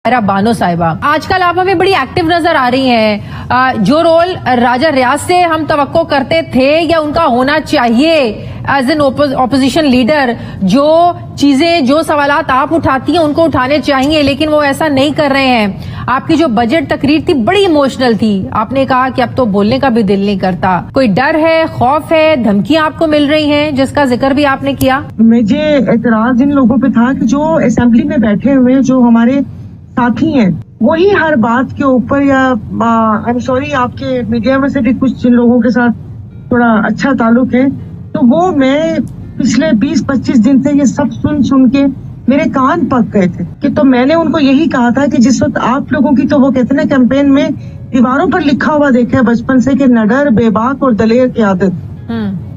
बानो साहिबा, आजकल आप हमें बड़ी एक्टिव नजर आ रही हैं। जो रोल राजा रियाज से हम तवक्को करते थे या उनका होना चाहिए एज एन ऑपोजिशन लीडर, जो चीजें जो सवालात आप उठाती हैं उनको उठाने चाहिए, लेकिन वो ऐसा नहीं कर रहे हैं। आपकी जो बजट तकरीर थी बड़ी इमोशनल थी। आपने कहा कि अब तो बोलने का भी दिल नहीं करता। कोई डर है, खौफ है, धमकियां आपको मिल रही हैं, जिसका जिक्र भी आपने किया? मुझे एतराज इन लोगों पे था कि जो असेंबली में बैठे हुए जो हमारे साथी हैं, वही हर बात के ऊपर या आई एम सॉरी आपके मीडिया में से भी कुछ जिन लोगों के साथ थोड़ा अच्छा ताल्लुक है, तो वो मैं पिछले 20-25 दिन से ये सब सुन के मेरे कान पक गए थे कि तो मैंने उनको यही कहा था कि जिस वक्त आप लोगों की तो वो कहते हैं कैंपेन में दीवारों पर लिखा हुआ देखा है बचपन से कि नडर, बेबाक और दलेर की आदत,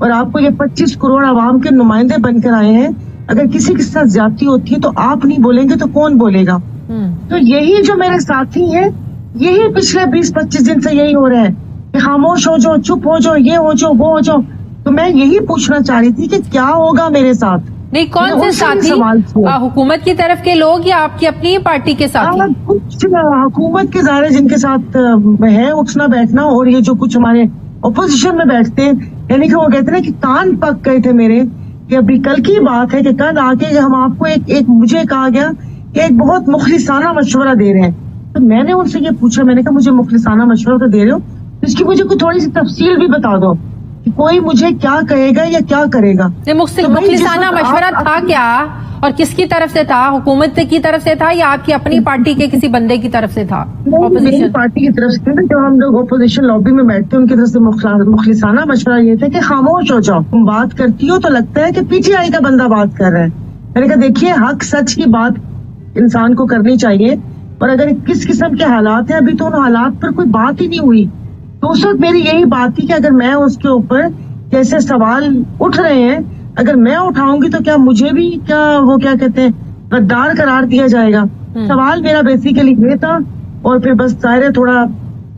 और आपको ये 25 करोड़ आवाम के नुमाइंदे बनकर आए हैं। अगर किसी के साथ ज्यादती होती है तो आप नहीं बोलेंगे तो कौन बोलेगा? तो यही जो मेरे साथी हैं, यही पिछले 20-25 दिन से यही हो रहा है कि खामोश हो जाओ, चुप हो जाओ, ये हो जाओ, वो हो जाओ। तो मैं यही पूछना चाह रही थी कि क्या होगा मेरे साथ? नहीं, कौन से साथी? हुकूमत की तरफ के लोग या आपकी अपनी पार्टी के साथी? कुछ हुकूमत के ज़ाहिर जिनके साथ है उठना बैठना, और ये जो कुछ हमारे ओपोजिशन में बैठते हैं, यानी कि वो कहते हैं कि कान पक गए थे मेरे कि अभी कल की बात है कि कल आके हम आपको एक मुझे कहा गया कि एक बहुत मुखलिसाना मशवरा दे रहे हैं। तो मैंने उनसे ये पूछा, मैंने कहा मुझे मुखलिसाना मशवरा तो दे रहे हो, इसकी मुझे कोई थोड़ी सी तफसील भी बता दो कि कोई मुझे क्या कहेगा या क्या करेगा। मुखलिसाना मशवरा था क्या और किसकी तरफ से था? हुकूमत की तरफ से था या आपकी अपनी पार्टी के किसी बंदे की तरफ से था? मेरी पार्टी की तरफ से ना, जो हम लोग ओपोजिशन लॉबी में बैठते हैं उनकी तरफ से मुखलिसाना मशवरा ये था कि खामोश हो जाओ, तुम बात करती हो तो लगता है कि पीटीआई का बंदा बात कर रहा है। मैंने कहा देखिए, हक सच की बात इंसान को करनी चाहिए, और अगर किस किस्म के हालात हैं, अभी तो उन हालात पर कोई बात ही नहीं हुई। तो उस वक्त मेरी यही बात थी कि अगर मैं उसके ऊपर जैसे सवाल उठ रहे हैं, अगर मैं उठाऊंगी तो क्या मुझे भी वो क्या कहते हैं गद्दार करार दिया जाएगा? सवाल मेरा बेसिकली ये था, और फिर बस जाहिर थोड़ा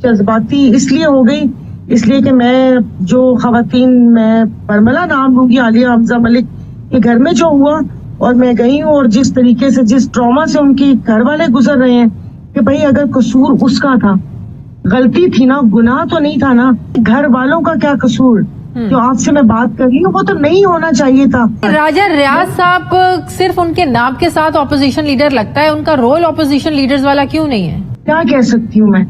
जज्बाती इसलिए हो गई, इसलिए कि मैं जो खवातीन, मैं बरमला नाम लूंगी, आलिया हमजा मलिक के घर में जो हुआ, और मैं गई हूँ, और जिस तरीके से जिस ट्रॉमा से उनकी घर वाले गुजर रहे हैं, कि भाई अगर कसूर उसका था, गलती थी ना, गुनाह तो नहीं था ना, घर वालों का क्या कसूर? जो आपसे मैं बात कर रही हूँ वो तो नहीं होना चाहिए था। राजा रियाज साहब सिर्फ उनके नाम के साथ ऑपोजिशन लीडर लगता है, उनका रोल ऑपोजिशन लीडर्स वाला क्यों नहीं है? क्या कह सकती हूँ मैं?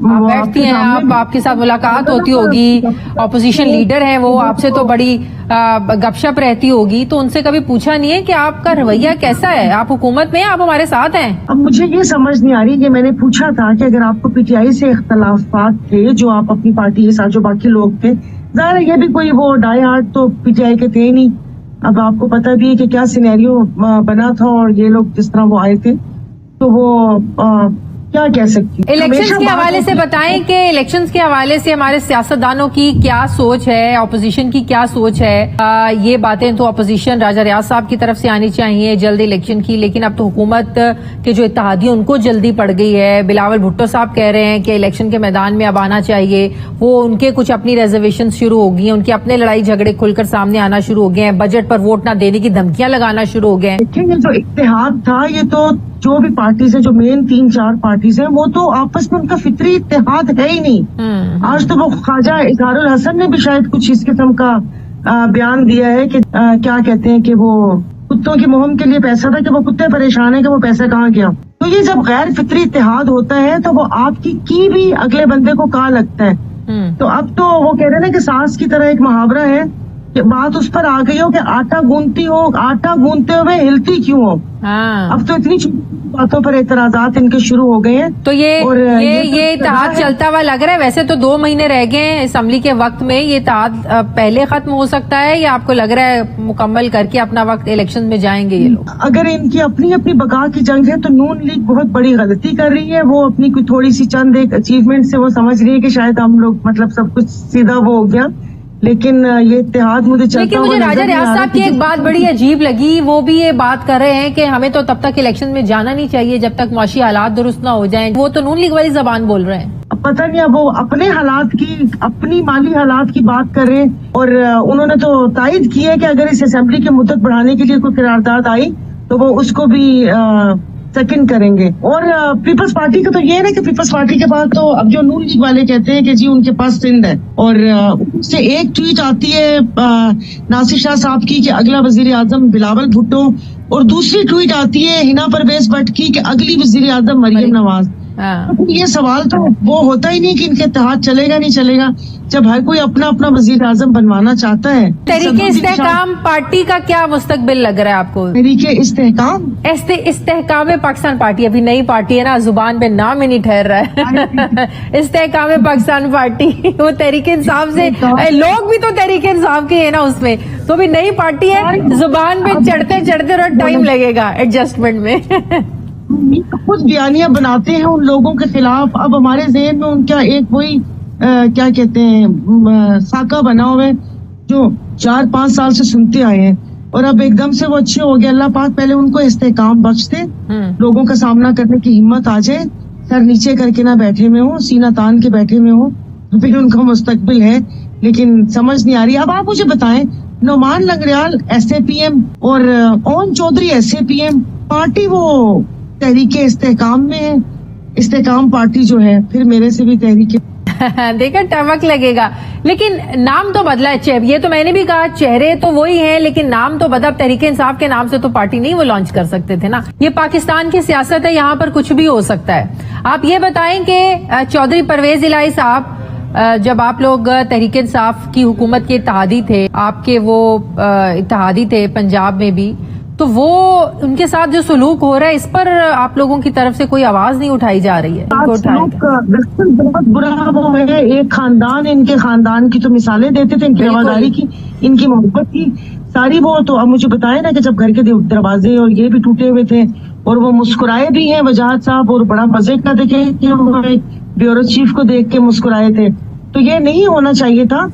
आप बैठती हैं, आपके साथ मुलाकात होती होगी, ऑपोजिशन लीडर है वो, आपसे तो बड़ी गपशप रहती होगी, तो उनसे कभी पूछा नहीं है कि आपका रवैया कैसा है? आप हुकूमत में, आप हमारे साथ हैं। अब मुझे ये समझ नहीं आ रही कि मैंने पूछा था कि अगर आपको पीटीआई से इख्तलाफात थे, जो आप अपनी पार्टी के साथ जो बाकी लोग थे, जाहिर है ये भी कोई वो डाई हार्ट तो पीटीआई के थे ही नहीं। अब आपको पता भी है कि क्या सिनेरियो बना था, और ये लोग जिस तरह वो आए थे, तो वो क्या कह सकती है? इलेक्शंस के हवाले से बताएं कि इलेक्शंस के हवाले से हमारे सियासतदानों की क्या सोच है, ऑपोजिशन की क्या सोच है? ये बातें तो ऑपोजिशन राजा रियाज साहब की तरफ से आनी चाहिए जल्द इलेक्शन की, लेकिन अब तो हुकूमत के जो इत्तेहादी उनको जल्दी पड़ गई है। बिलावल भुट्टो साहब कह रहे हैं कि इलेक्शन के मैदान में अब आना चाहिए, वो उनके कुछ अपनी रिजर्वेशन शुरू हो गई हैं, उनके अपने लड़ाई झगड़े खुलकर सामने आना शुरू हो गए हैं, बजट पर वोट न देने की धमकियां लगाना शुरू हो गए हैं। देखिए, जो इत्तेहाद था, ये तो जो भी पार्टीज है, जो मेन 3-4 पार्टीज हैं, वो तो आपस में उनका फितरी इत्तेहाद है ही नहीं। आज तो वो ख्वाजा इजहारुल हसन ने भी शायद कुछ इस किस्म का बयान दिया है कि क्या कहते हैं कि वो कुत्तों की मुहिम के लिए पैसा था, कि वो कुत्ते परेशान है कि वो पैसा कहाँ गया। तो ये जब गैर फितरी इत्तेहाद होता है तो वो आपकी की भी अगले बंदे को कहाँ लगता है। तो अब तो वो कह रहे हैं ना कि सास की तरह एक मुहावरा है कि बात उस पर आ गई हो कि आटा गूंथती हो, आटा गूंथते हुए हिलती क्यों हो। अब तो इतनी बातों पर एतराजात इनके शुरू हो गए हैं। तो ये इत्तेहाद चलता हुआ लग रहा है। वैसे तो 2 महीने रह गए हैं असेंबली के वक्त में, ये इत्तेहाद पहले खत्म हो सकता है या आपको लग रहा है मुकम्मल करके अपना वक्त इलेक्शन में जाएंगे ये लोग? अगर इनकी अपनी अपनी बका की जंग है तो नून लीग बहुत बड़ी गलती कर रही है। वो अपनी कोई थोड़ी सी चंद एक अचीवमेंट से वो समझ रही है कि शायद हम लोग मतलब सब कुछ सीधा वो हो गया, लेकिन ये इत्तेहाद मुझे राजा रियाज साहब की एक बात बड़ी अजीब लगी, वो भी ये बात कर रहे हैं कि हमें तो तब तक इलेक्शन में जाना नहीं चाहिए जब तक माशी हालात दुरुस्त ना हो जाएं। वो तो नून लीग वाली जबान बोल रहे हैं। अब पता नहीं, अब वो अपने हालात की, अपनी माली हालात की बात कर रहे हैं, और उन्होंने तो तायद की है कि अगर इस असेंबली की मुद्दत बढ़ाने के लिए कोई करारदाद आई तो वो उसको भी सेकंड करेंगे। और पीपल्स पार्टी का तो ये है ना कि पीपल्स पार्टी के पास तो अब जो नून लीग वाले कहते हैं कि जी उनके पास सिंध है, और उससे एक ट्वीट आती है नासिर शाह साहब की कि अगला वजीर आजम बिलावल भुट्टो, और दूसरी ट्वीट आती है हिना परवेज भट्ट की कि अगली वजीर आजम मरियम नवाज। तो ये सवाल तो वो होता ही नहीं कि इनके इत्तेहाद चलेगा नहीं चलेगा, जब हर कोई अपना अपना वजीर आजम बनवाना चाहता है। तहरीके इस्तेहकाम पार्टी का क्या मुस्तकबिल लग रहा है आपको? तहरीके इस्तेहकाम इस्तेहकाम पाकिस्तान पार्टी अभी नई पार्टी है ना, जुबान पे नाम ही नहीं ठहर रहा है। इस्तेहकाम पाकिस्तान पार्टी, वो तहरीके इंसाफ से लोग भी तो तहरीके इंसाफ के है ना उसमें, तो अभी नई पार्टी है, जुबान पे चढ़ते चढ़ते और टाइम लगेगा एडजस्टमेंट में। कुछ बयानियां बनाते हैं उन लोगों के खिलाफ। अब हमारे जहन में उनका एक वही क्या कहते हैं साका बना हुआ है जो 4-5 साल से सुनते आए हैं, और अब एकदम से वो अच्छे हो गए। अल्लाह पाक पहले उनको इस्तेहकाम बख्श दे, लोगों का सामना करने की हिम्मत आ जाए, सर नीचे करके ना बैठे में हो, सीना तान के बैठे में हो, तो फिर उनका मुस्तकबिल है। लेकिन समझ नहीं आ रही। अब आप मुझे बताएं, नोमान लंगड़ियाल SAPM और ओन चौधरी SAPM पार्टी वो तहरीके इस्तेहकाम में है। इस्तेहकाम पार्टी जो है फिर मेरे से भी तहरीके देखा टमक लगेगा, लेकिन नाम तो बदला है। ये तो मैंने भी कहा, चेहरे तो वही हैं लेकिन नाम तो बदला। तहरीके इंसाफ के नाम से तो पार्टी नहीं वो लॉन्च कर सकते थे ना। ये पाकिस्तान की सियासत है, यहाँ पर कुछ भी हो सकता है। आप ये बताएं कि चौधरी परवेज इलाही साहब, जब आप लोग तहरीके इंसाफ की हुकूमत के इत्तेहादी थे, आपके वो इत्तेहादी थे पंजाब में भी, तो वो उनके साथ जो सलूक हो रहा है इस पर आप लोगों की तरफ से कोई आवाज नहीं उठाई जा रही है? बहुत बुरा वो है। एक खानदान, इनके खानदान की तो मिसालें देते थे, इनकी रवादारी की, इनकी मोहब्बत की सारी। वो तो अब मुझे बताया ना कि जब घर के दरवाजे और ये भी टूटे हुए थे, और वो मुस्कुराए भी हैं वजाहत साहब, और बड़ा मजे का देखे कि ब्यूरो चीफ को देख के मुस्कुराए थे। तो ये नहीं होना चाहिए था।